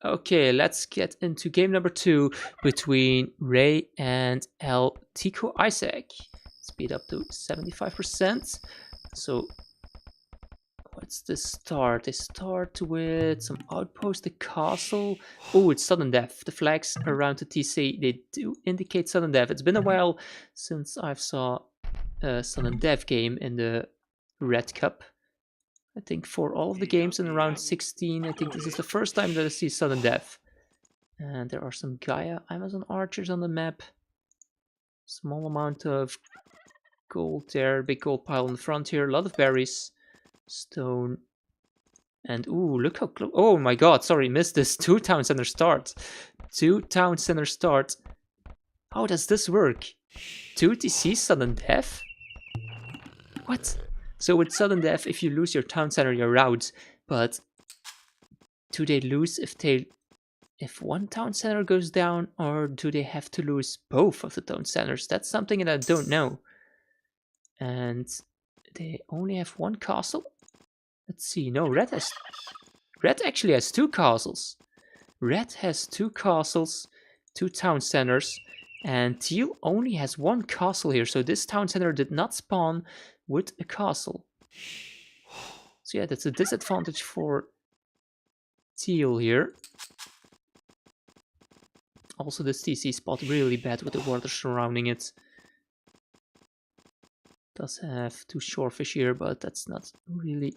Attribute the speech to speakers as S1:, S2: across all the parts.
S1: Okay, let's get into game number 2 between Ray and El Tico Isaac. Speed up to 75%. So, what's the start? They start with some outpost, the castle. Oh, it's sudden death. The flags around the TC, they do indicate sudden death. It's been a while since I've saw a sudden death game in the Red Cup. I think for all of the games in round 16, I think this is the first time that I see sudden death. And there are some Gaia Amazon archers on the map. Small amount of gold there, big gold pile in the front here, a lot of berries, stone, and ooh, look how close. Oh my god, sorry, missed this. 2 town center start. 2 town center start. How does this work? 2 TC sudden death? What? So with sudden death, if you lose your town center, you're out. But do they lose if one town center goes down, or do they have to lose both of the town centers? That's something that I don't know. And they only have 1 castle? Let's see, no, Red actually has 2 castles. Red has 2 castles, 2 town centers, and Teal only has 1 castle here, so this town center did not spawn with a castle. So yeah, that's a disadvantage for Teal here. Also, this TC spot really bad with the water surrounding it. Does have 2 shorefish here, but that's not really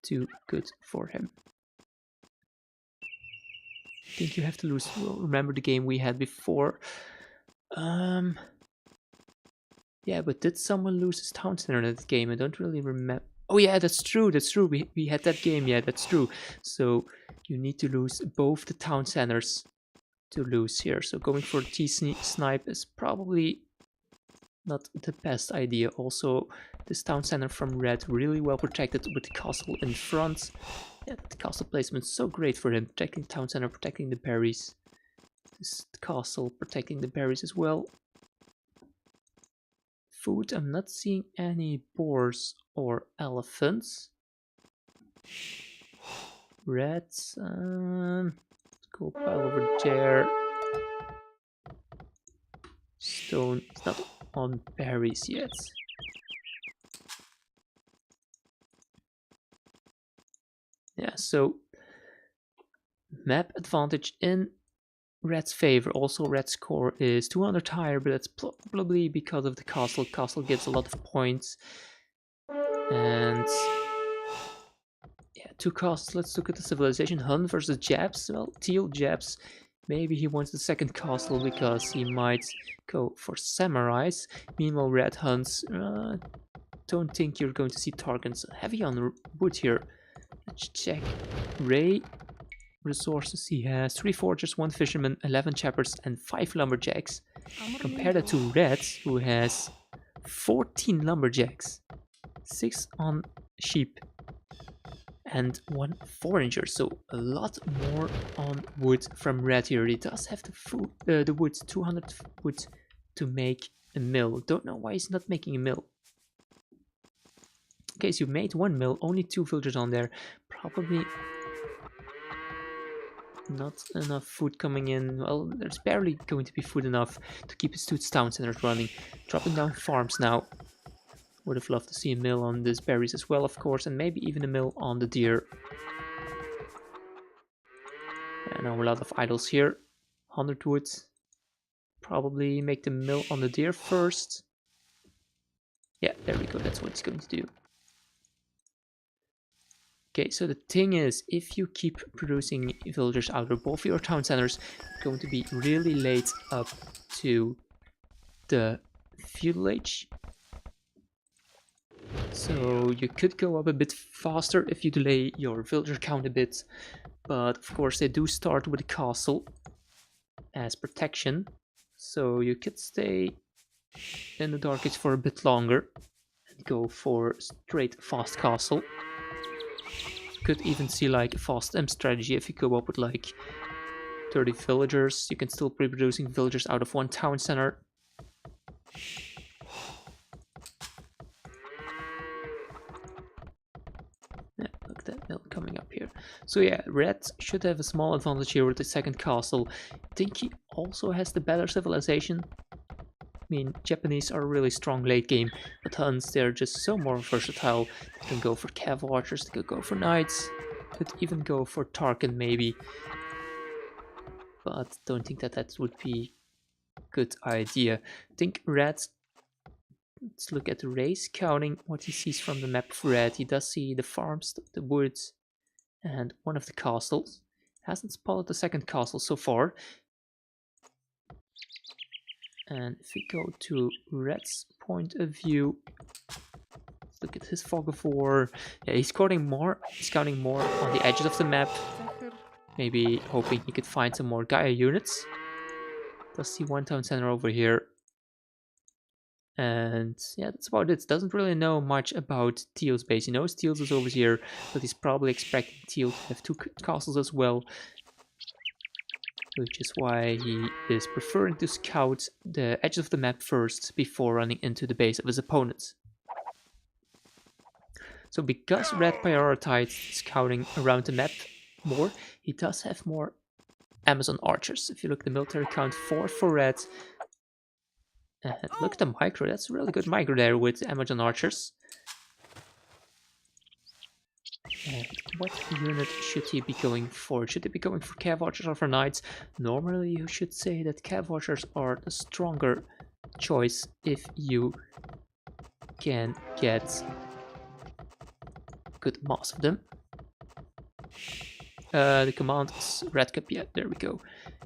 S1: too good for him. I think you have to lose. Well, remember the game we had before. Yeah, but did someone lose his town center in that game? I don't really remember. Oh yeah, that's true. That's true. We had that game. Yeah, that's true. So you need to lose both the town centers to lose here. So going for T-snipe is probably not the best idea. Also, this town center from Red really well protected with the castle in front. Yeah, the castle placement is so great for him. Protecting the town center, protecting the berries. This castle protecting the berries as well. Food, I'm not seeing any boars or elephants. Reds, gold pile over there. Stone, it's not on berries yet. Yeah, so map advantage in Red's favor. Also, Red's score is 200 higher, but that's probably because of the castle. Castle gives a lot of points. And yeah, 2 castles. Let's look at the civilization. Hun versus Jabs. Well, Teal Jabs. Maybe he wants the second castle because he might go for samurais. Meanwhile, Red Huns. Don't think you're going to see targets heavy on wood here. Let's check. Ray resources. He has 3 forgers, 1 fisherman, 11 shepherds, and 5 lumberjacks. Compare that to Red, who has 14 lumberjacks, 6 on sheep, and 1 forager. So a lot more on wood from Red here. He does have the wood, 200 wood to make a mill. Don't know why he's not making a mill. Okay, so you made 1 mill, only 2 villagers on there. Probably not enough food coming in. Well, there's barely going to be food enough to keep his 2 town centers running. Dropping down farms now. Would have loved to see a mill on these berries as well, of course, and maybe even a mill on the deer. And now a lot of idols here. 100 wood. Probably make the mill on the deer first. Yeah, there we go. That's what he's going to do. Okay, so the thing is, if you keep producing villagers out of both your town centers, it's going to be really late up to the feudal age. So you could go up a bit faster if you delay your villager count a bit, but of course they do start with a castle as protection, so you could stay in the Dark Age for a bit longer and go for straight fast castle. Could even see like a fast M strategy if you go up with like 30 villagers. You can still be producing villagers out of 1 town center. Yeah, look at that mill coming up here. So yeah, Red should have a small advantage here with the second castle. I think he also has the better civilization. I mean, Japanese are really strong late game, but Huns, they're just so more versatile. They can go for cav archers, they could go for knights, could even go for Tarkin maybe. But don't think that that would be a good idea. I think Red, let's look at the race, counting what he sees from the map of Red. He does see the farms, the woods, and one of the castles. Hasn't spotted the second castle so far. And if we go to Red's point of view, let's look at his fog of war. Yeah, he's scouting more on the edges of the map. Maybe hoping he could find some more Gaia units. Does see one town center over here. And yeah, that's about it. Doesn't really know much about Teal's base. He knows Teal's is over here, but he's probably expecting Teal to have two castles as well. Which is why he is preferring to scout the edges of the map first before running into the base of his opponent. So because Red prioritized scouting around the map more, he does have more Amazon archers. If you look at the military count, 4 for Red. And look at the micro, that's a really good micro there with Amazon archers. And what unit should he be going for? Should he be going for cav archers or for knights? Normally you should say that cav archers are the stronger choice if you can get good mass of them. The command is Red Cup, yeah, there we go.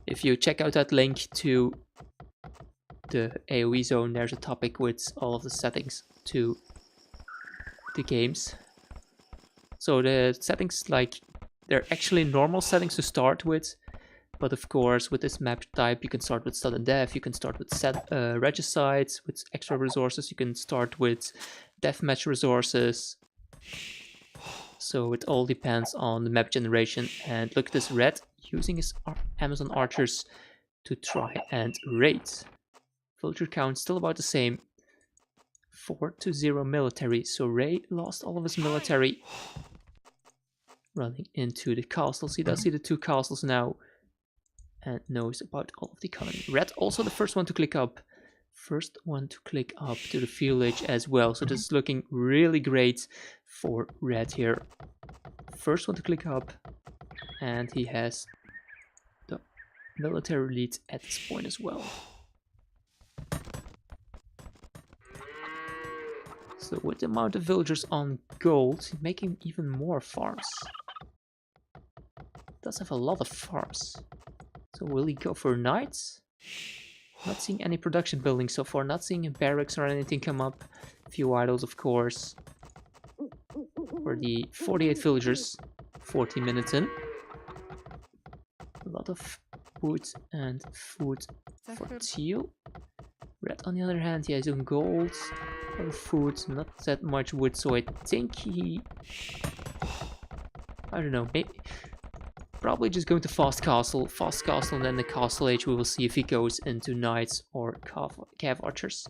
S1: If you check out that link to the AoE zone, there's a topic with all of the settings to the games. So the settings, like, they're actually normal settings to start with, but of course with this map type you can start with sudden death, you can start with regicides with extra resources, you can start with deathmatch resources. So it all depends on the map generation. And look at this Red using his Amazon archers to try and raid. Villager count still about the same, 4-0 military. So Ray lost all of his military. Running into the castles. He does see the 2 castles now and knows about all of the economy. Red also the first one to click up. First one to click up to the village as well. So this is looking really great for Red here. First one to click up. And he has the military lead at this point as well. So with the amount of villagers on gold, he's making even more farms. Does have a lot of farms. So will he go for knights? Not seeing any production buildings so far, not seeing a barracks or anything come up. A few idols, of course. For the 48 villagers, 40 minutes in. A lot of wood and food for Teal. Red, on the other hand, he has some gold, a lot of food, not that much wood, so I think he... I don't know, maybe... Probably just going to fast castle, and then the castle age. We will see if he goes into knights or cav archers.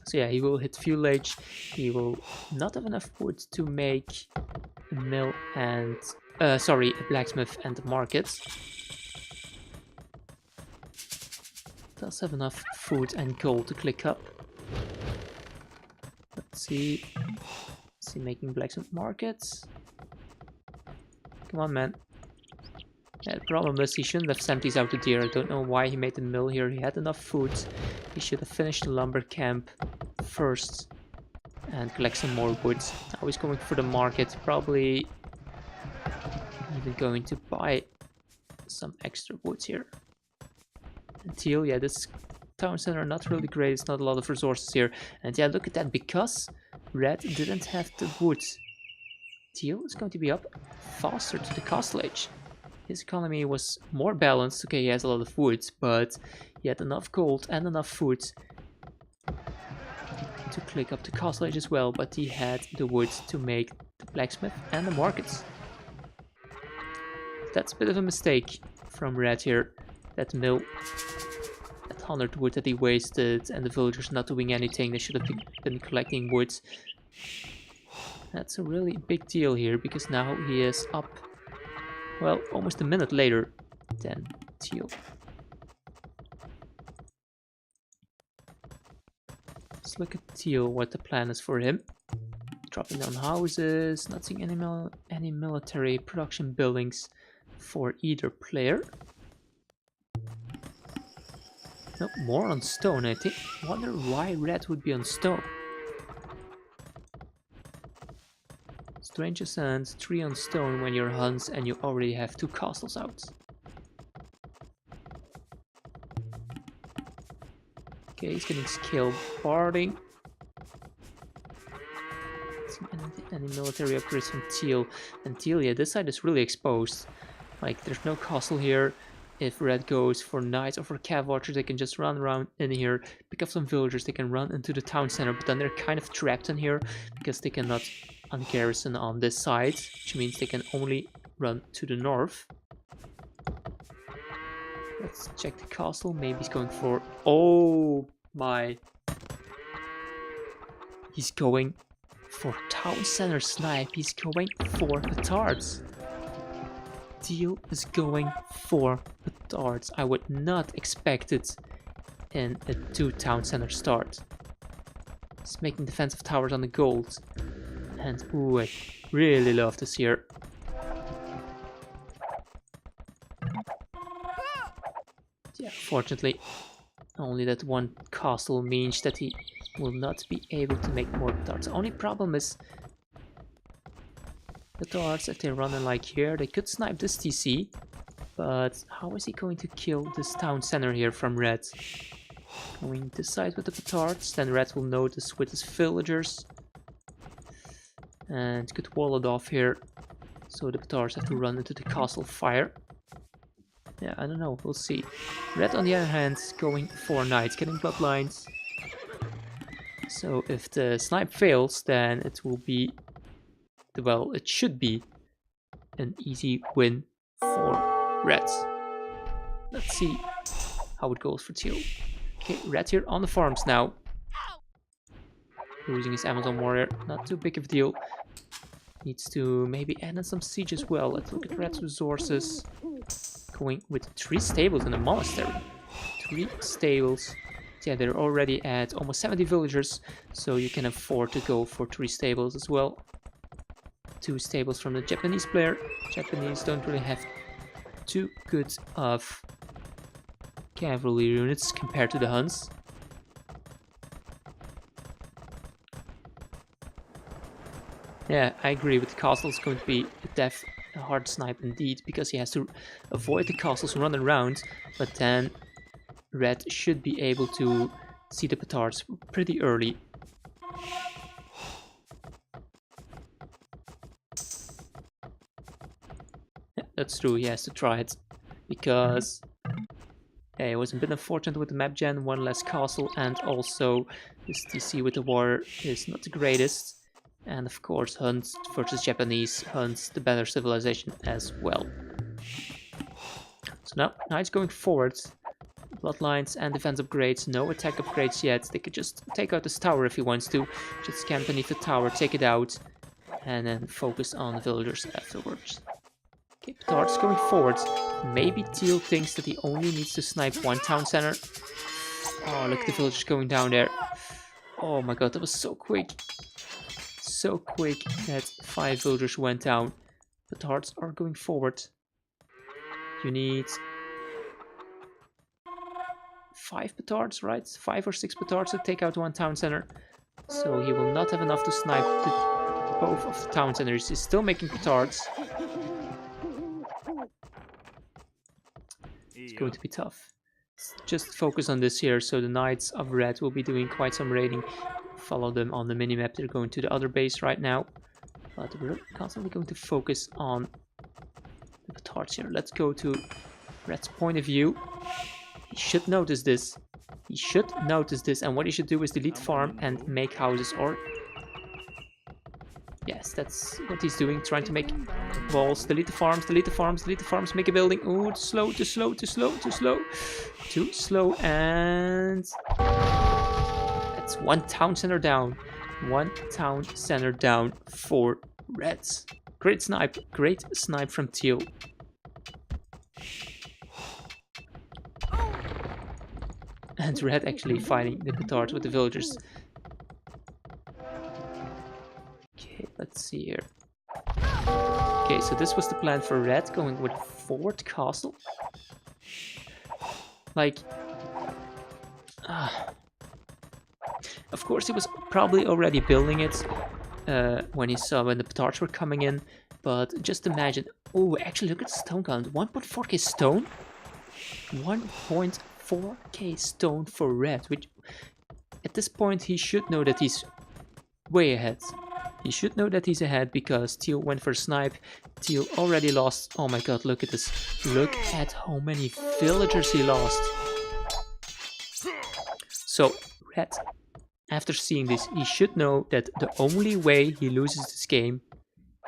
S1: So yeah, he will hit fuel age. He will not have enough wood to make a mill and a blacksmith and the market. Does have enough food and gold to click up. Let's see. Is he making blacksmith markets? Come on, man. Yeah, the problem is he shouldn't have sent these out to deer. I don't know why he made the mill here. He had enough food. He should have finished the lumber camp first and collect some more wood. Now he's going for the market. Probably even going to buy some extra wood here. And Teal, yeah, this town center not really great. It's not a lot of resources here. And yeah, look at that. Because Red didn't have the wood, Teal is going to be up faster to the castle age. His economy was more balanced. Okay, he has a lot of wood, but he had enough gold and enough food to click up the castle age as well. But he had the wood to make the blacksmith and the markets. That's a bit of a mistake from Red here. That mill, that 100 wood that he wasted, and the villagers not doing anything. They should have been collecting wood. That's a really big deal here, because now he is up, well, almost a minute later than Teal. Let's look at Teal, what the plan is for him. Dropping down houses, not seeing any military production buildings for either player. No, more on stone, I think. Wonder why red would be on stone. Strange ascent, 3 on stone when you're Huns and you already have 2 castles out. Okay, he's getting skilled barding. Any military upgrades from Teal. And Teal, yeah, this side is really exposed. Like, there's no castle here. If red goes for knights or for cav archers, they can just run around in here, pick up some villagers, they can run into the town center, but then they're kind of trapped in here because they cannot ungarrison on this side, which means they can only run to the north. Let's check the castle. Maybe he's going for... Oh my... He's going for town center snipe. He's going for petards. Teal is going for petards. I would not expect it in a 2 town center start. He's making defensive towers on the gold. And ooh, I really love this here. Yeah, fortunately, only that 1 castle means that he will not be able to make more petards. The only problem is petards, if they run in like here, they could snipe this TC, but how is he going to kill this town center here from red? Going this side with the petards, then red will notice with his villagers and could wall it off here, so the petards have to run into the castle fire. Yeah, I don't know, we'll see. Red on the other hand going for knights, getting bloodlines. So if the snipe fails, then it will be, well, it should be an easy win for red. Let's see how it goes for Teal. Okay, red here on the farms now. Losing his Amazon warrior, not too big of a deal. Needs to maybe add in some siege as well. Let's look at red's resources. Going with 3 stables in a monastery. 3 stables. Yeah, they're already at almost 70 villagers, so you can afford to go for 3 stables as well. 2 stables from the Japanese player. Japanese don't really have too good of cavalry units compared to the Huns. Yeah, I agree with the castle. It's going to be a hard snipe indeed, because he has to avoid the castles and run around, but then red should be able to see the petards pretty early. Yeah, that's true, he has to try it, because it was a bit unfortunate with the map gen, 1 less castle, and also this TC with the war is not the greatest. And of course, Huns versus Japanese, Huns the better civilization as well. So now it's going forward. Bloodlines and defense upgrades, no attack upgrades yet. They could just take out this tower if he wants to. Just camp beneath the tower, take it out, and then focus on the villagers afterwards. Okay, petards going forward. Maybe Teal thinks that he only needs to snipe 1 town center. Oh, look at the villagers going down there. Oh my god, that was so quick. So quick that 5 villagers went down. Petards are going forward. You need 5 petards, right? 5 or 6 petards to take out 1 town center. So he will not have enough to snipe both of the town centers. He's still making petards. It's going to be tough. Just focus on this here, so the Knights of Red will be doing quite some raiding. Follow them on the minimap. They're going to the other base right now, but we're constantly going to focus on the petards here. Let's go to Red's point of view. He should notice this. He should notice this, and what he should do is delete farm and make houses, or yes, that's what he's doing, trying to make walls. Delete the farms, delete the farms, delete the farms, make a building. Ooh, too slow, too slow, too slow, too slow. Too slow, and that's 1 town center down. One town center down for Reds. Great snipe from Teal. And Red actually fighting the petards with the villagers. Okay, let's see here. Okay, so this was the plan for Red, going with Fort Castle. Like, of course he was probably already building it when he saw when the petards were coming in, but just imagine. Oh, actually look at the stone count. 1.4k stone? 1.4k stone for Red, which at this point he should know that he's way ahead. He should know that he's ahead because Teal went for snipe. Teal already lost. Oh my god, look at this. Look at how many villagers he lost. So, Red, after seeing this, he should know that the only way he loses this game,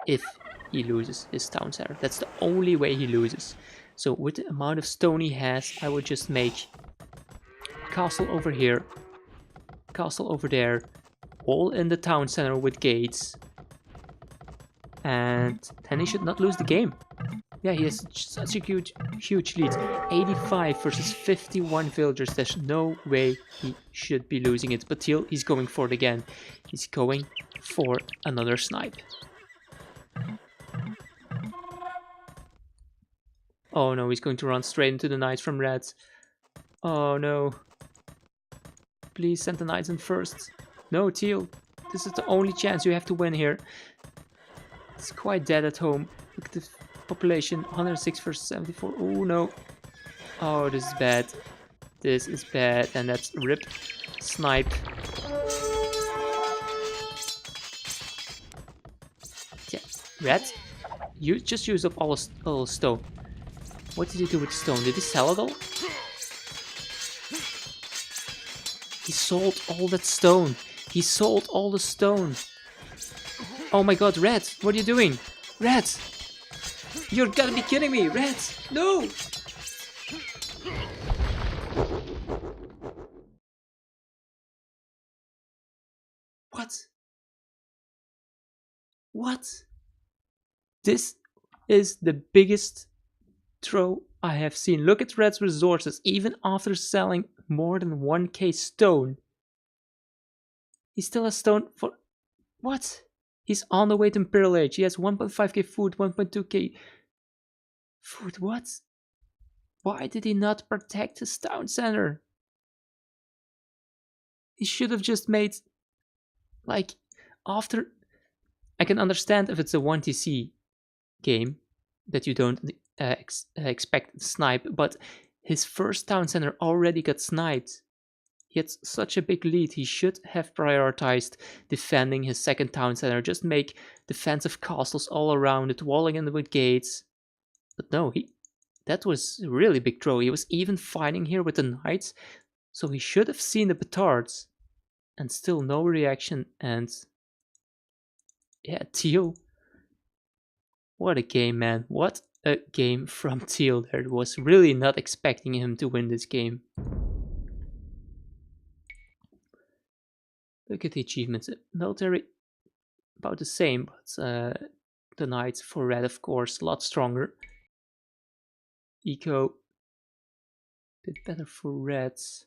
S1: if he loses his town center. That's the only way he loses. So with the amount of stone he has, I would just make castle over here, castle over there, all in the town center with gates. And then he should not lose the game. Yeah, he has such a huge lead. 85 versus 51 villagers. There's no way he should be losing it. But Teal, he's going for it again. He's going for another snipe. Oh no, he's going to run straight into the knights from Red. Oh no. Please send the knights in first. No, Teal. This is the only chance you have to win here. It's quite dead at home. Look at the population. 106 versus 74. Oh no. Oh, this is bad. This is bad. And that's rip. Snipe. Yeah. Red, you just use up all stone. What did he do with the stone? Did he sell it all? He sold all that stone. He sold all the stone. Oh my god, Red, what are you doing? Red! You're gotta be kidding me, Red! No! What? What? This is the biggest throw I have seen. Look at Red's resources. Even after selling more than 1k stone, he still has stone for... What? He's on the way to Imperial Age. He has 1.5k food, 1.2k food. What? Why did he not protect his town center? He should have just made... Like, after... I can understand if it's a 1TC game that you don't expect snipe, but his first town center already got sniped. He had such a big lead. He should have prioritized defending his second town center. Just make defensive castles all around it, walling in with gates. But no, that was a really big throw. He was even fighting here with the knights, so he should have seen the petards. And still no reaction. And yeah, Teal. What a game, man. What a game from Teal there. Was really not expecting him to win this game. Look at the achievements. Military, about the same, but the knights for Red, of course, a lot stronger. Eco, bit better for Reds.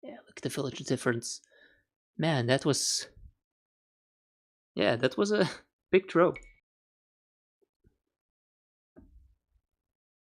S1: Yeah, look at the village difference. Man, that was... Yeah, that was a big throw.